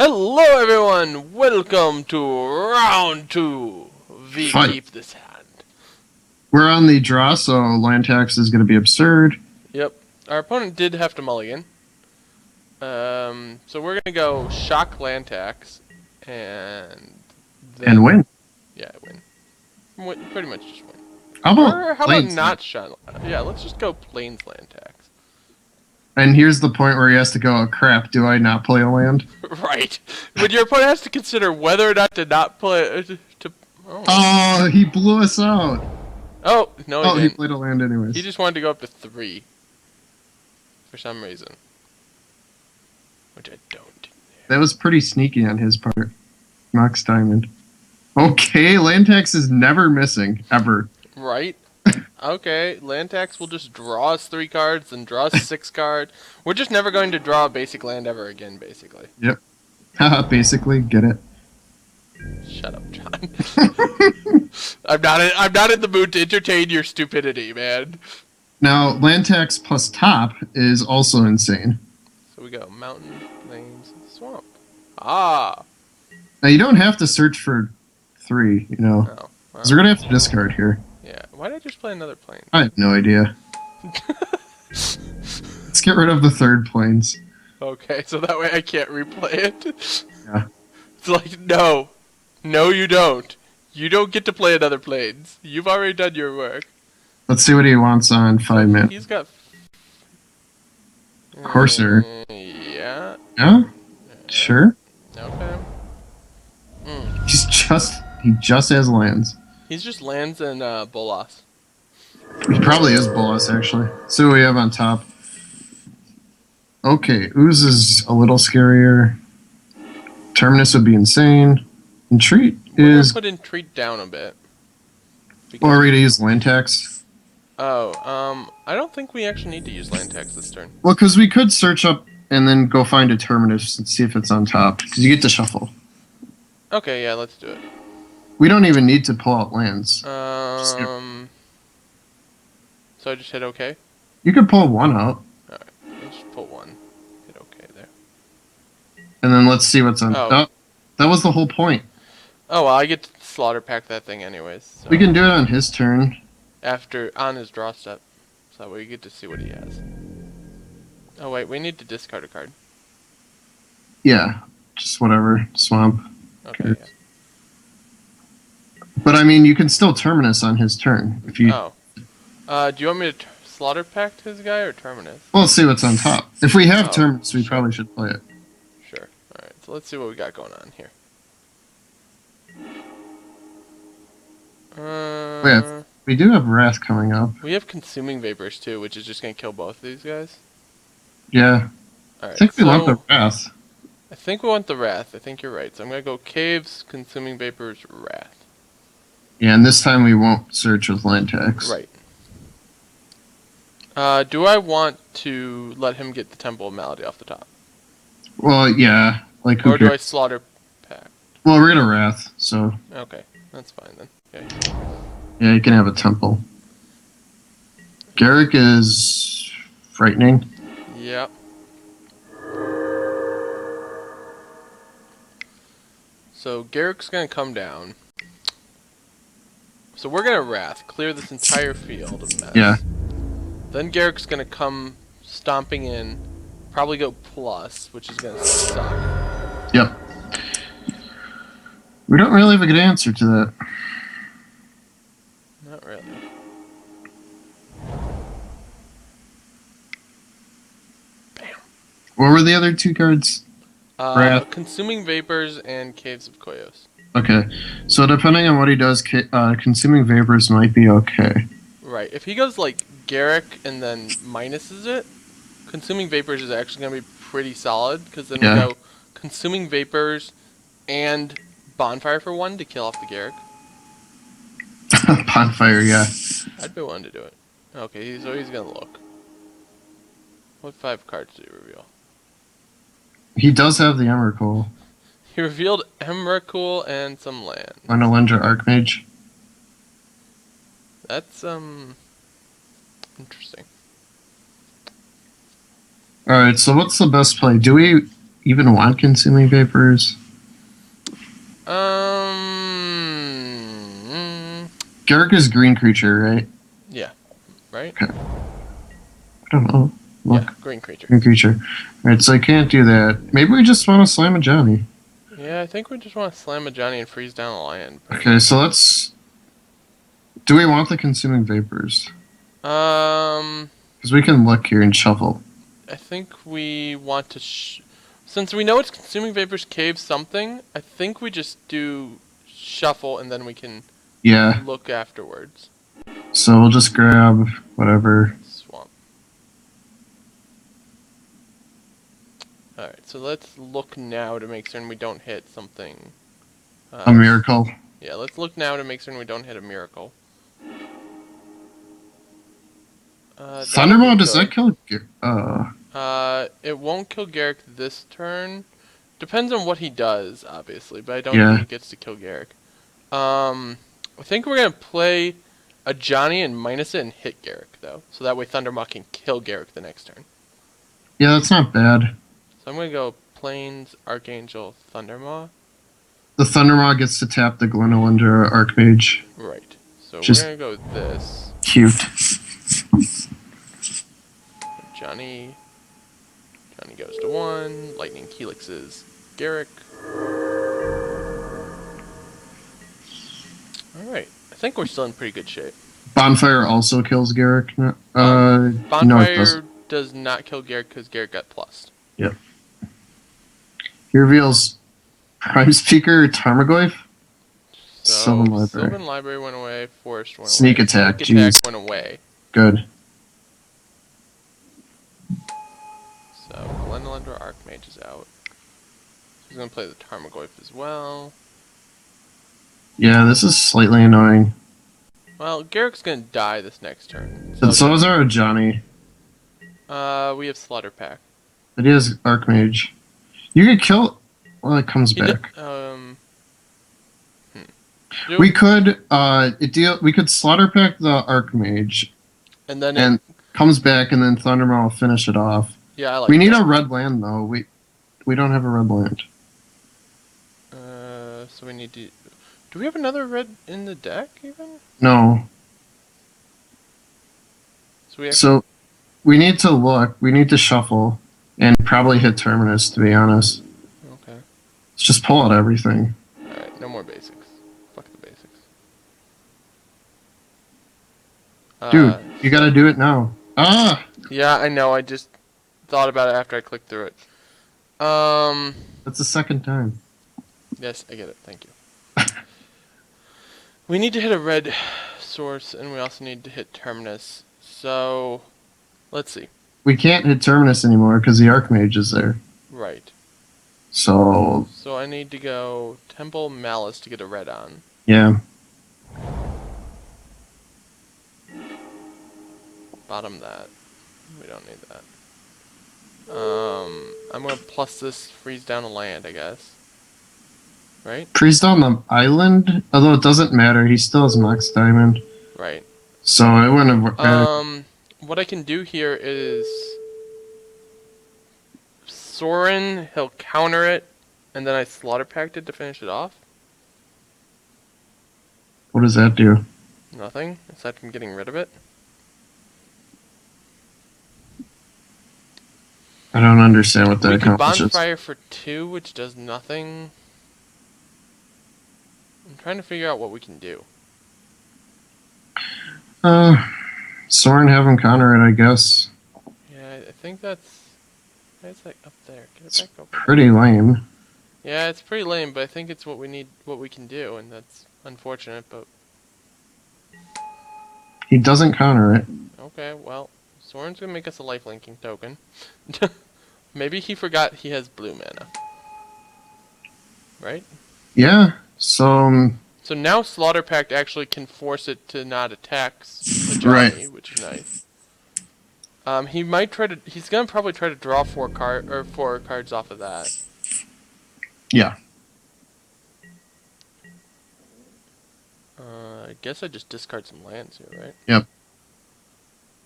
Hello everyone, welcome to round 2. We Fight. keep this hand. We're on the draw, so land tax is going to be absurd. Yep, our opponent did have to mulligan. So we're gonna go shock land tax, and then... And win. Yeah, pretty much just win. How about Or how about plains? not shot? Yeah, let's just go plains land tax. And here's the point where he has to go, oh, crap, do I not play a land? Right. When your opponent has to consider whether or not to not play... Oh, he blew us out. Oh, no he Oh, he didn't. played a land anyways. He just wanted to go up to 3. For some reason. Which I don't. That was pretty sneaky on his part. Mox Diamond. Okay, land tax is never missing, ever. Right? Okay, land tax will just draw us 3 cards, then draw us 6 cards. We're just never going to draw a basic land ever again, basically. Yep. Haha, basically, get it. Shut up, John. I'm not in the mood to entertain your stupidity, man. Now, land tax plus top is also insane. So we go mountain, plains, swamp. Ah. Now, you don't have to search for 3, you know. Oh. Wow. Because we're going to have to discard here. Yeah. Why did I just play another plane? I have no idea. Let's get rid of the third planes. Okay, so that way I can't replay it. Yeah. It's like, no. No, you don't. You don't get to play another planes. You've already done your work. Let's see what he wants on 5 minutes. He's got... Corsair. Yeah. Yeah? Sure. Okay. He just has lands. He's just lands and Bolas. He probably is Bolas, actually. See what we have on top. Okay, Ooze is a little scarier. Terminus would be insane. Entreat We're is... gonna put Entreat down a bit. Or are we gonna use land tax? Oh, I don't think we actually need to use land tax this turn. Well, because we could search up and then go find a Terminus and see if it's on top. Because you get to shuffle. Okay, yeah, let's do it. We don't even need to pull out lands. So I just hit OK? You could pull 1 out. Alright, let's just pull 1. Hit OK there. And then let's see what's on top. That was the whole point. Oh, well, I get to slaughter pack that thing anyways. So. We can do it on his turn. On his draw step. So that way we get to see what he has. Oh wait, we need to discard a card. Yeah, just whatever. Swamp. Okay, yeah. But I mean, you can still Terminus on his turn. If you. Oh. Do you want me to slaughter pact his guy or Terminus? We'll see what's on top. If we have Oh, Terminus, we probably should play it. Sure. Alright, so let's see what we got going on here. Wait, we do have Wrath coming up. We have Consuming Vapors too, which is just going to kill both of these guys. Yeah. Alright, I think we want the Wrath. I think we want the Wrath. I think you're right. So I'm going to go Caves, Consuming Vapors, Wrath. Yeah, and this time we won't search with land tax. Right. Do I want to let him get the Temple of Malady off the top? Well, yeah. Like, Or do I slaughter pact? Well, we're gonna Wrath, so. Okay, that's fine then. Okay. Yeah, you can have a temple. Garrick is frightening. Yep. So Garrick's gonna come down. So we're gonna Wrath, clear this entire field of mess. Yeah. Then Garrick's gonna come stomping in, probably go plus, which is gonna suck. Yep. We don't really have a good answer to that. Not really. Bam. What were the other 2 cards? Wrath. Consuming Vapors and Caves of Koyos. Okay. So depending on what he does, Consuming Vapors might be okay. Right. If he goes like Garrick and then minuses it, Consuming Vapors is actually going to be pretty solid, because then we go Consuming Vapors and Bonfire for 1 to kill off the Garrick. Bonfire, yeah. I'd be willing to do it. Okay, so he's going to look. What 5 cards did he reveal? He does have the Emrakul. He revealed Emrakul and some land. Arnalendra Archmage. That's, interesting. Alright, so what's the best play? Do we even want consuming vapors? Garruk is green creature, right? Yeah. Right? Okay. I don't know. Look. Yeah, green creature. Green creature. Alright, so I can't do that. Maybe we just want to slam a Johnny. Yeah, I think we just want to slam a Johnny and freeze down a land. Okay, so let's... Do we want the consuming vapors? Because we can look here and shuffle. I think we want to... Since we know it's consuming vapors cave something, I think we just do shuffle and then we can look afterwards. So we'll just grab whatever. Swamp. Alright, so let's look now to make certain we don't hit something. A miracle. Yeah, let's look now to make certain we don't hit a miracle. Thundermaw, does that kill? It won't kill Garruk this turn. Depends on what he does, obviously, but I don't think he gets to kill Garruk. I think we're gonna play a Johnny and minus it and hit Garruk though, so that way Thundermaw can kill Garruk the next turn. Yeah, that's not bad. So I'm gonna go Plains, Archangel, Thundermaw. The Thundermaw gets to tap the Glenelender Archmage. Right. So we're gonna go with this. Cute. Johnny goes to 1. Lightning Helixes Garruk. Alright. I think we're still in pretty good shape. Bonfire also kills Garruk. Bonfire no, it doesn't. Does not kill Garruk because Garruk got plussed. Yep. He reveals Prime Speaker Tarmogoyf. So, Sylvan Library. Sylvan Library went away, Forest went Sneak away. Attack, Sneak Attack jeez. went away. Good. So, Glenelender Archmage is out. He's going to play the Tarmogoyf as well. Yeah, this is slightly annoying. Well, Garrick's going to die this next turn. So is our Johnny. We have Slaughter Pack. But he has Archmage. You could kill... Well, it comes back. We could we could Slaughter Pack the Archmage. And then it comes back, and then Thundermaw will finish it off. Yeah, I like We need a red land, though. We don't have a red land. So we need to... Do we have another red in the deck, even? No. So we need to look. We need to shuffle. And probably hit Terminus, to be honest. Okay. Let's just pull out everything. Alright, no more basics. Fuck the basics. Dude, you gotta do it now. Ah! Yeah, I know. I just thought about it after I clicked through it. That's the second time. Yes, I get it. Thank you. We need to hit a red source, and we also need to hit Terminus. So, let's see. We can't hit Terminus anymore because the Archmage is there. Right. So I need to go Temple Malice to get a red on. Yeah. Bottom that. We don't need that. I'm gonna plus this, freeze down a land, I guess. Right? Freeze down the island? Although it doesn't matter, he still has Max Diamond. Right. So it wouldn't have mattered. What I can do here is Sorin, he'll counter it, and then I Slaughter Packed it to finish it off. What does that do? Nothing, aside from getting rid of it. I don't understand what that accomplishes. We could Bonfire for 2, which does nothing. I'm trying to figure out what we can do. Soren have him counter it, I guess. Yeah, I think that's... It's like up there. Get it back over. Pretty lame. Yeah, it's pretty lame, but I think it's what we need, what we can do, and that's unfortunate, but... He doesn't counter it. Okay, well, Soren's gonna make us a life-linking token. Maybe he forgot he has blue mana. Right? Yeah, so now Slaughter Pact actually can force it to not attack Johnny, which is nice. He might try to. He's gonna probably try to draw 4 cards off of that. Yeah. I guess I just discard some lands here, right? Yep.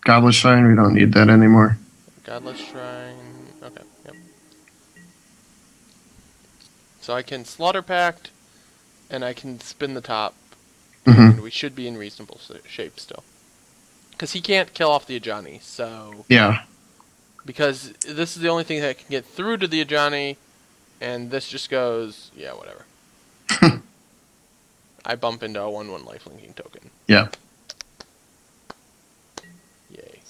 Goblet Shrine, we don't need that anymore. Godless Shrine. Okay. Yep. So I can Slaughter Pact, and I can spin the top, Mm-hmm. and we should be in reasonable shape still. Because he can't kill off the Ajani, so... Yeah. Because this is the only thing that can get through to the Ajani, and this just goes... Yeah, whatever. I bump into a 1/1 lifelinking token. Yeah. Yay.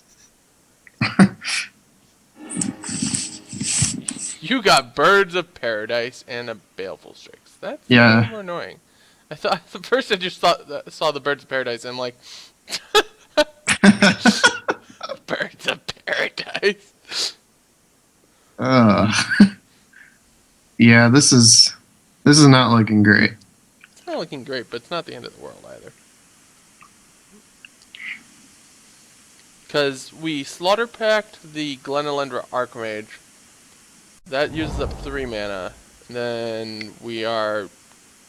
You got Birds of Paradise and a Baleful Strix. That's a little more annoying. I thought at first I just saw the Birds of Paradise and I'm like, Birds of Paradise. Yeah, this is not looking great. It's not looking great, but it's not the end of the world either. Because we Slaughter Packed the Glenelendra Archmage. That uses up 3 mana. And then we are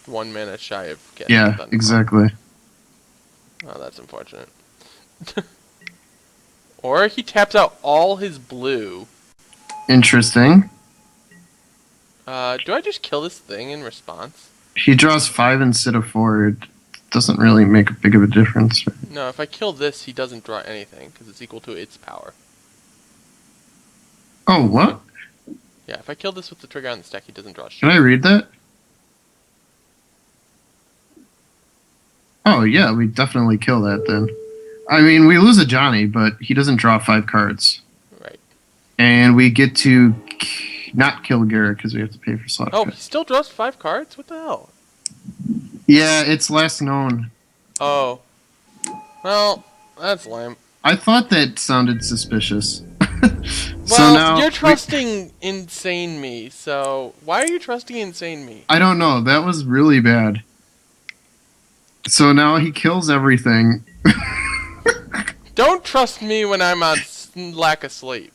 1 mana shy of getting Yeah, exactly. Oh, that's unfortunate. Or he taps out all his blue. Interesting. Do I just kill this thing in response? He draws 5 instead of 4. It doesn't really make a big of a difference. No, if I kill this, he doesn't draw anything, because it's equal to its power. Oh, what? Yeah, if I kill this with the trigger on the stack, he doesn't draw shit. Can I read that? Oh, yeah, we definitely kill that then. I mean, we lose a Johnny, but he doesn't draw 5 cards. Right. And we get to not kill Garrett because we have to pay for slot. Oh, he still draws 5 cards? What the hell? Yeah, it's last known. Oh. Well, that's lame. I thought that sounded suspicious. Well, so now you're trusting Insane Me, so why are you trusting Insane Me? I don't know. That was really bad. So now he kills everything. Don't trust me when I'm on lack of sleep.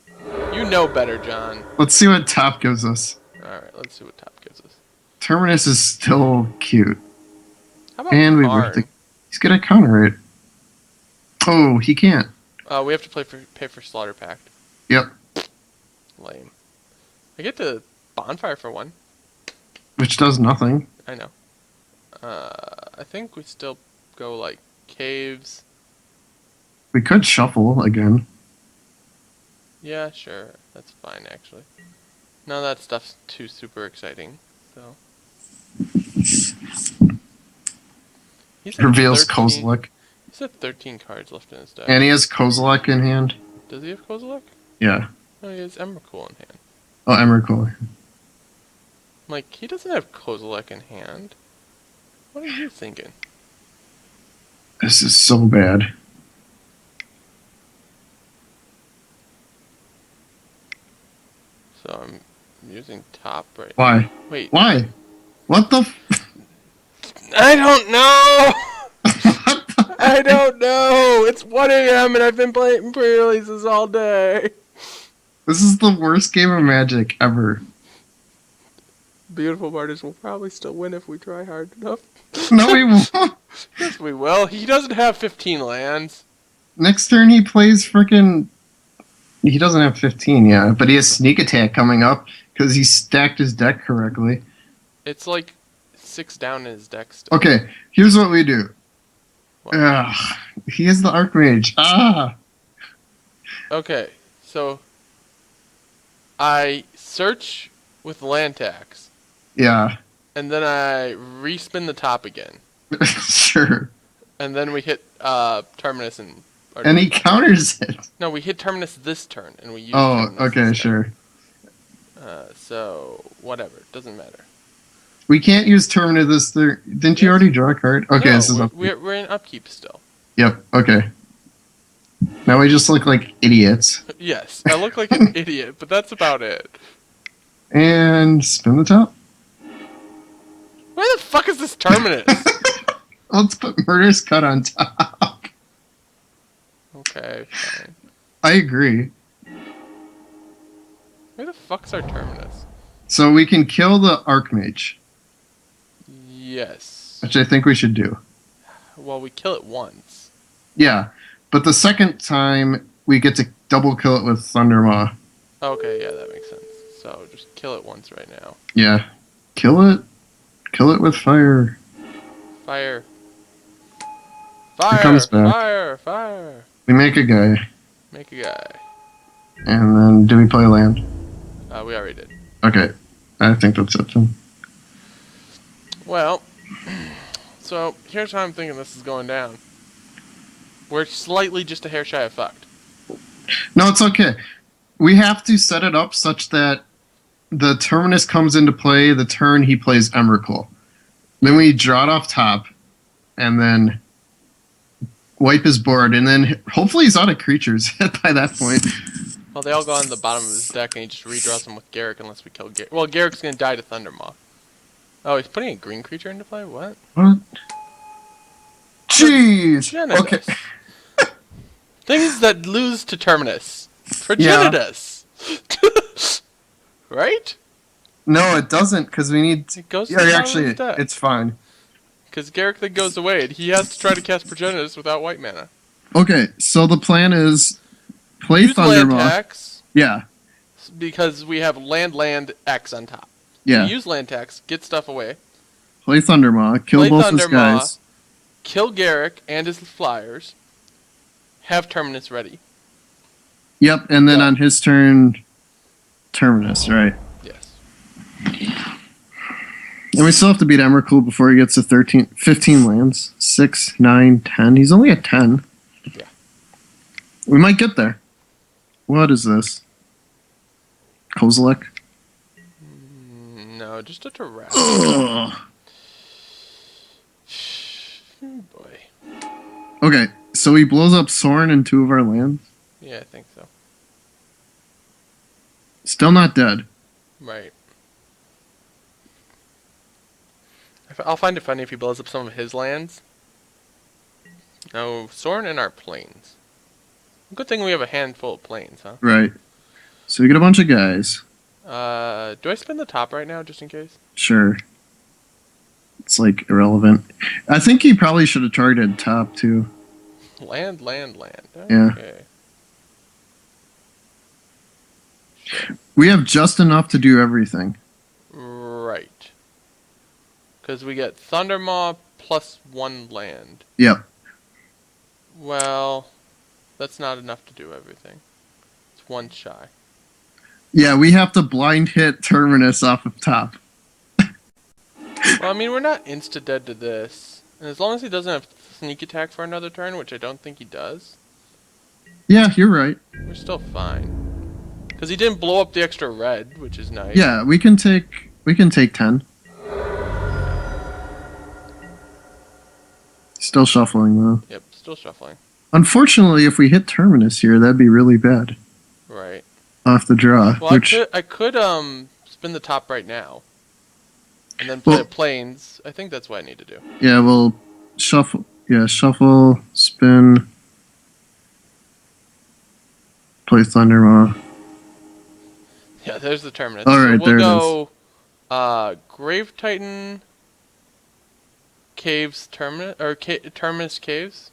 You know better, John. Let's see what top gives us. Alright, let's see what top gives us. Terminus is still cute. How about and Karn? He's gonna counter it. Oh, he can't. We have to pay for Slaughter Pact. Yep. Lame. I get to Bonfire for 1. Which does nothing. I know. I think we still go like Caves. We could shuffle again. Yeah, sure. That's fine, actually. None of that stuff's too super exciting, so. Reveals Kozilek. He's at 13 cards left in his deck. And he has Kozilek in hand. Does he have Kozilek? Yeah. No, he has Emrakul in hand. Oh, Emrakul. Like, he doesn't have Kozilek in hand. What are you thinking? This is so bad. So I'm using top right Why? now. Wait. Why? What the I don't know! I don't know! It's 1 AM and I've been playing pre-releases all day. This is the worst game of Magic ever. Beautiful Artist will probably still win if we try hard enough. No, he won't. Yes, we will. He doesn't have 15 lands. Next turn he plays frickin'... He doesn't have 15, yeah, but he has Sneak Attack coming up because he stacked his deck correctly. It's like 6 down in his deck still. Okay, here's what we do. What? He is the Archmage. Okay, so I search with land tax. Yeah. And then I respin the top again. Sure. And then we hit Terminus and... And he counters it. No, we hit Terminus this turn, and we use Terminus okay, sure. So, whatever. Doesn't matter. We can't use Terminus this turn. Didn't you already draw a card? Okay, no, this is upkeep. We're in upkeep still. Yep, okay. Now we just look like idiots. Yes, I look like an idiot, but that's about it. And spin the top. Where the fuck is this Terminus? Let's put Murder's Cut on top. Okay, fine. I agree. Where the fuck's our Terminus? So we can kill the Archmage. Yes. Which I think we should do. Well, we kill it once. Yeah, but the second time we get to double kill it with Thundermaw. Okay, yeah, that makes sense. So just kill it once right now. Yeah. Kill it. Kill it with fire. Fire. It comes Fire! back. Fire! Fire! We make a guy. Make a guy. And then, do we play land? We already did. Okay. I think that's it then. Well, so here's how I'm thinking this is going down. We're slightly just a hair shy of fucked. No, it's okay. We have to set it up such that the Terminus comes into play the turn he plays Emrakul. Then we draw it off top, and then wipe his board, and then hopefully he's out of creatures by that point. Well, they all go on the bottom of his deck, and he just redraws them with Garrick unless we kill Garrick. Well, Garrick's gonna die to Thundermaw. Oh, he's putting a green creature into play? What? What? Jeez! Progenitus. Okay. Things that lose to Terminus. Progenitus! Right? No, it doesn't, because we need... It goes to Yeah, the bottom actually, of his deck. it's fine. Because Garrick then goes away, and he has to try to cast Progenitus without white mana. Okay, so the plan is play Use land Thundermaw. tax, Yeah, because we have land, X on top. yeah. Use land tax, get stuff away. Play Thundermaw, kill Play both his Thundermaw, guys. kill Garrick and his flyers. Have Terminus ready. Yep, and then Yeah. on his turn, Terminus, right. Yes. And we still have to beat Emrakul before he gets to 15 lands. 6, 9, 10. He's only at 10. Yeah. We might get there. What is this? Kozilek? No, just a Tarrasque. Ugh. Boy. Okay, so he blows up Sorin in 2 of our lands. Yeah, I think so. Still not dead. Right. I'll find it funny if he blows up some of his lands. No, Sorin in our plains. Good thing we have a handful of plains, huh? Right. So we get a bunch of guys. Do I spin the top right now, just in case? Sure. It's like irrelevant. I think he probably should have targeted top too. Land. Yeah. Okay. We have just enough to do everything. Right. Because we get Thundermaw plus 1 land. Yep. Well, that's not enough to do everything. It's 1 shy. Yeah, we have to blind hit Terminus off of top. Well, I mean, we're not insta-dead to this. And as long as he doesn't have sneak attack for another turn, which I don't think he does, Yeah, you're right. we're still fine. Because he didn't blow up the extra red, which is nice. Yeah, we can take 10. Still shuffling though. Yep, still shuffling. Unfortunately, if we hit Terminus here, that'd be really bad. Right. Off the draw. Well, which I could spin the top right now. And then play planes. I think that's what I need to do. yeah, we'll shuffle. Yeah, shuffle, spin, play Thundermaw. Yeah, there's the Terminus. All right, so there we'll go Grave Titan Caves Terminus, or Terminus Caves.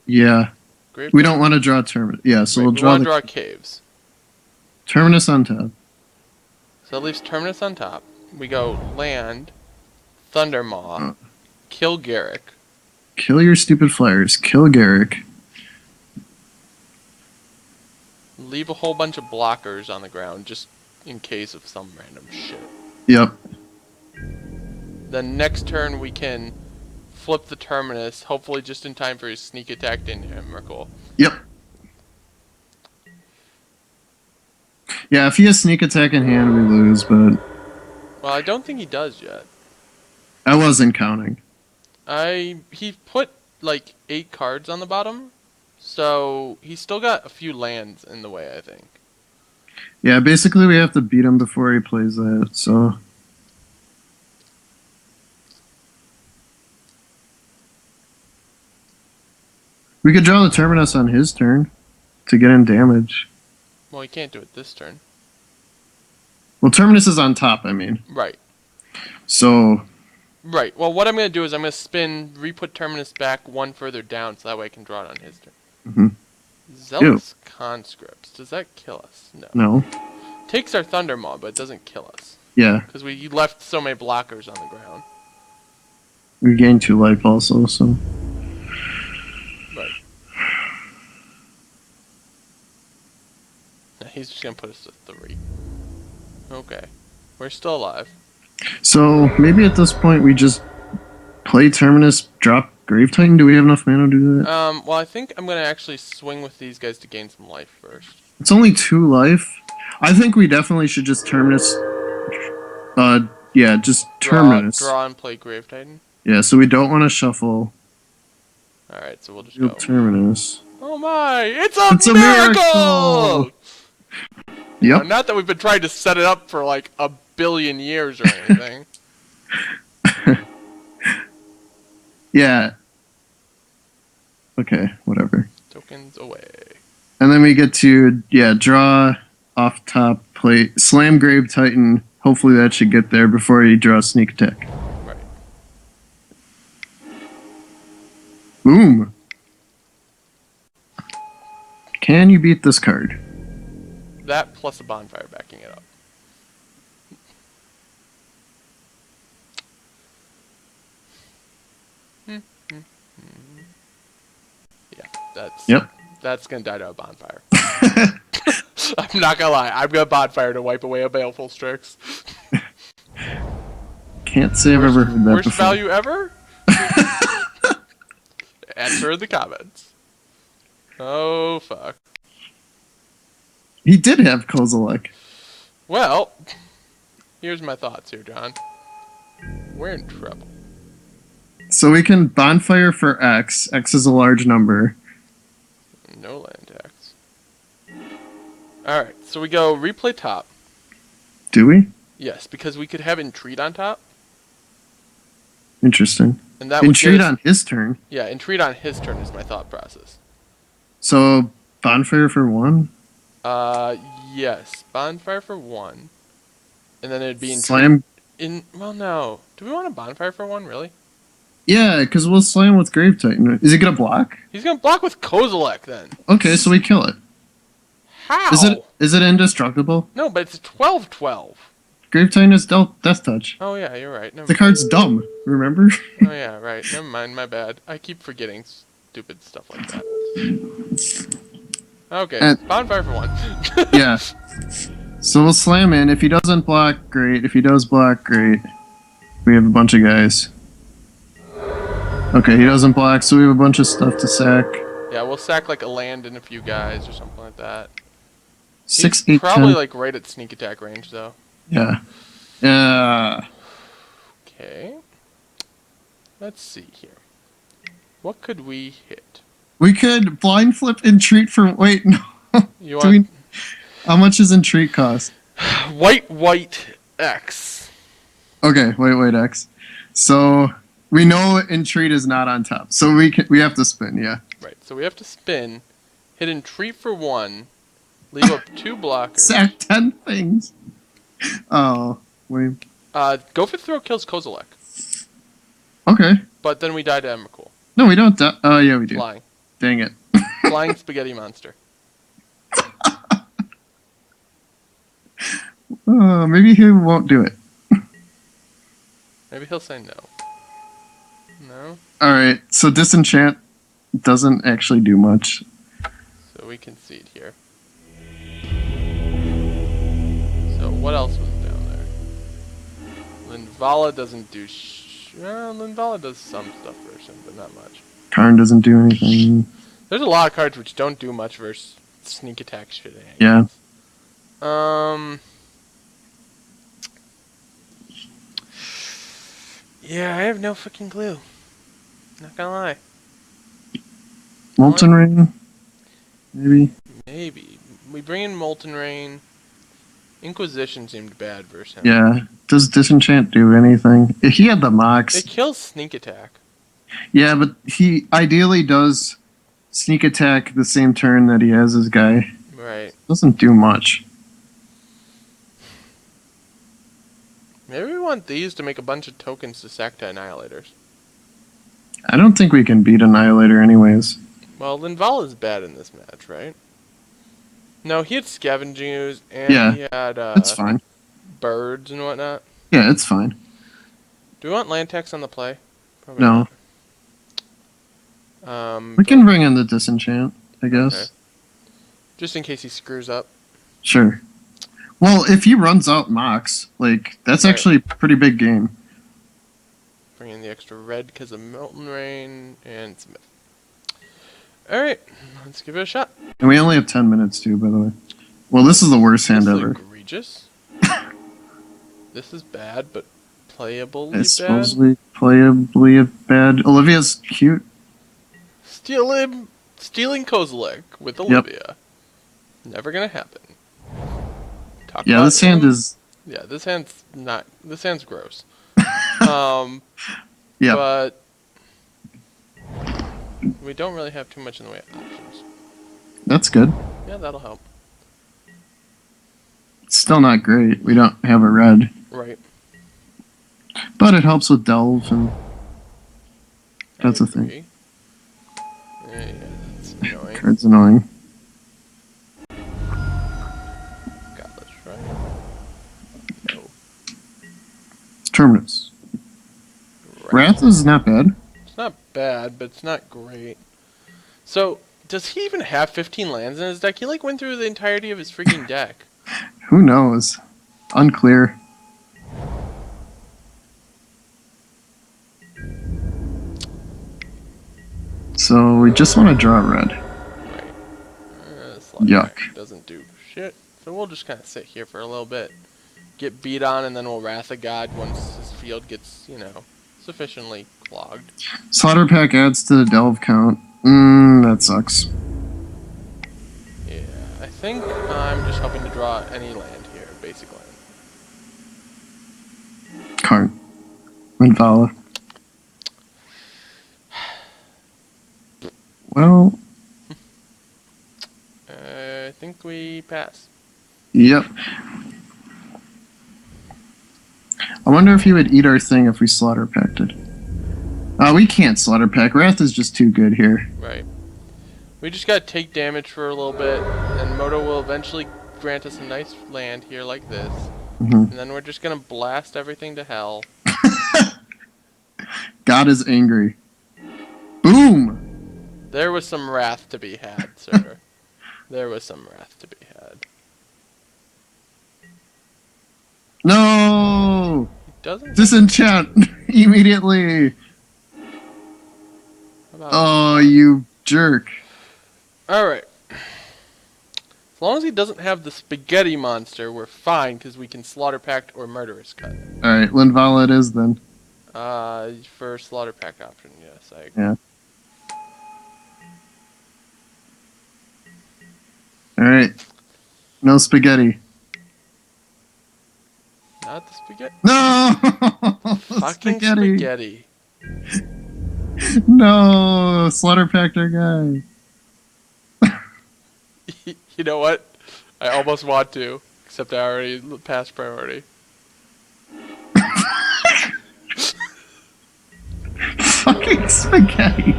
Yeah, Grave we don't want to draw Terminus. Yeah, so Right, we'll we draw want the to draw Caves. Terminus on top. So that leaves Terminus on top. We go land, Thundermaw, kill Garrick. Kill your stupid flyers. Kill Garrick. Leave a whole bunch of blockers on the ground just in case of some random shit. Yep. Then next turn we can flip the Terminus, hopefully just in time for his sneak attack into Emrakul. Yep. Yeah, if he has sneak attack in hand, we lose, but Well, I don't think he does yet. I wasn't counting. He put like 8 cards on the bottom, so he's still got a few lands in the way, I think. Yeah, basically we have to beat him before he plays that, so... We could draw the Terminus on his turn to get in damage. Well, he can't do it this turn. Well, Terminus is on top, I mean. Right. So... Right. Well, what I'm going to do is I'm going to spin, re-put Terminus back 1 further down, so that way I can draw it on his turn. Mm-hmm. Zealous Conscripts. Does that kill us? No. No. Takes our Thundermaw, but it doesn't kill us. Yeah. Because we left so many blockers on the ground. We gained 2 life also, so. Right. Now he's just gonna put us at 3. Okay. We're still alive. So maybe at this point we just play Terminus, drop Grave Titan. Do we have enough mana to do that? Well, I think I'm gonna actually swing with these guys to gain some life first. It's only 2 life. I think we definitely should just Terminus. Yeah, just Terminus. Draw and play Grave Titan. Yeah, so we don't want to shuffle. Alright, so we'll just We'll go. Terminus. Oh my! It's a miracle! Yep. Not that we've been trying to set it up for like a billion years or anything. Yeah. Okay, whatever. Tokens away. And then we get to, draw off top, play Slam Grave Titan. Hopefully that should get there before you draw Sneak Attack. Right. Boom. Can you beat this card? That plus a bonfire backing it up. Yeah, that's gonna die to a bonfire. I'm not gonna lie, I'm gonna bonfire to wipe away a Baleful Strix. Can't say I've ever heard that worst before. value ever? Answer in the comments. Oh fuck. He did have Kozilek. Well, here's my thoughts here, John. We're in trouble. So we can bonfire for X. X is a large number. No land tax. Alright, so we go replay top. Do we? Yes, because we could have Entreat on top. Interesting. And that Entreat on his turn. Yeah, Entreat on his turn is my thought process. So bonfire for 1? Yes. Bonfire for 1. And then it'd be Slam. Well, no. Do we want a bonfire for 1, really? Yeah, because we'll slam with Grave Titan. Is he gonna block? He's gonna block with Kozilek then. Okay, so we kill it. How? Is it indestructible? No, but it's 12/12. Grave Titan is Death Touch. Oh yeah, you're right. The card's dumb, remember? Oh yeah, right. Never mind, my bad. I keep forgetting stupid stuff like that. Okay, bonfire for 1. Yeah. So we'll slam in. If he doesn't block, great. If he does block, great. We have a bunch of guys. Okay, he doesn't block, so we have a bunch of stuff to sack. Yeah, we'll sack like a land and a few guys or something like that. 6, He's 8, probably 10. like right at sneak attack range though. Yeah. Yeah. Okay. Let's see here. What could we hit? We could blind flip Entreat for. Wait, no. You want How much does Entreat cost? white X. Okay, wait, X. So we know Entreat is not on top, so we have to spin, yeah. Right. So we have to spin, hit Entreat for 1, leave up 2 blockers. Sack 10 things. Oh, wait. Go for throw kills Kozilek. Okay. But then we die to Emrakul. No, we don't. Oh, yeah, we do. Flying. Dang it. Flying spaghetti monster. Maybe he won't do it. Maybe he'll say no. No? Alright, so Disenchant doesn't actually do much. So we concede here. So what else was down there? Linvala doesn't do Linvala does some stuff versus him, but not much. Karn doesn't do anything. There's a lot of cards which don't do much versus sneak attack shit. Yeah. Yeah, I have no fucking clue. Not gonna lie. Molten Rain? Maybe? Maybe. We bring in Molten Rain. Inquisition seemed bad versus him. Yeah. Does Disenchant do anything? He had the Mox. It kills sneak attack. Yeah, but he ideally does sneak attack the same turn that he has his guy. Right. Doesn't do much. Maybe we want these to make a bunch of tokens to sack to Annihilators. I don't think we can beat Annihilator anyways. Well, Linval is bad in this match, right? No, he had Scavenging Ooze, and he had that's fine. birds and whatnot. Yeah, it's fine. Do we want land tax on the play? Probably No. not. We can bring in the disenchant, I guess. Okay. Just in case he screws up. Sure. Well, if he runs out Mox, like, that's Right. actually a pretty big game. Bring in the extra red because of Molten Rain and Smith. Alright, let's give it a shot. And we only have 10 minutes, too, by the way. Well, this is the worst hand This is ever. egregious. This is bad, but playably It's bad. supposedly playably bad. Olivia's cute. Stealing Kozilek with Olivia. Never gonna happen. Talk Yeah, about this hand is... Yeah, this hand's not... This hand's gross. Yeah. But... We don't really have too much in the way of options. That's good. Yeah, that'll help. It's still not great. We don't have a red. Right. But it helps with Delve, and that's I a thing. agree. Yeah, that's annoying. Card's annoying. God, let's try. No. Terminus. Wrath is not bad. It's not bad, but it's not great. So, does he even have 15 lands in his deck? He like went through the entirety of his freaking deck. Who knows? Unclear. So we just want to draw red. Right. Yuck. Doesn't do shit. So we'll just kind of sit here for a little bit. Get beat on, and then we'll Wrath of God once his field gets, you know, sufficiently clogged. Slaughter Pack adds to the Delve count. That sucks. Yeah, I think I'm just hoping to draw any land here, basically. Karn. Minvala. Well, I think we pass. yep. I wonder if he would eat our thing if we Slaughter Packed it. We can't Slaughter Pack. Wrath is just too good here. Right. We just gotta take damage for a little bit, and Moto will eventually grant us a nice land here like this. And then we're just gonna blast everything to hell. God is angry. Boom! There was some wrath to be had, sir. There was some wrath to be had. No! He doesn't. Disenchant immediately. Oh, you jerk. Alright. As long as he doesn't have the spaghetti monster, we're fine, because we can Slaughter Pact or Murderous Cut. Alright, Linvala it is then. For Slaughter Pact option, yes, I agree. Yeah. Alright. No spaghetti. Not the spaghetti. No! Fucking spaghetti. No! Slaughter Packed our guy. You know what? I almost want to, except I already passed priority. Fucking spaghetti.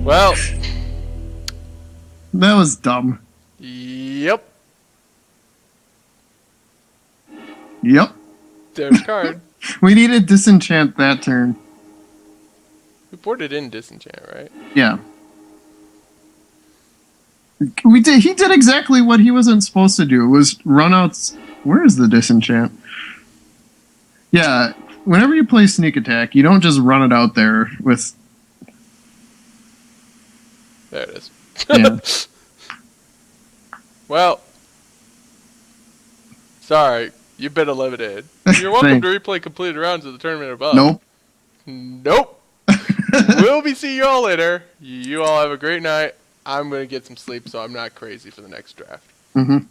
Well. That was dumb. Yep. Yep. There's card. We need to disenchant that turn. We boarded in disenchant, right? Yeah. We did. He did exactly what he wasn't supposed to do. Was run out. Where is the disenchant? Yeah. Whenever you play sneak attack, you don't just run it out there with. There it is. Yeah. Well. Sorry. You've been eliminated. You're welcome to replay completed rounds of the tournament above. Nope. Nope. We'll be seeing you all later. You all have a great night. I'm going to get some sleep so I'm not crazy for the next draft. Mm-hmm.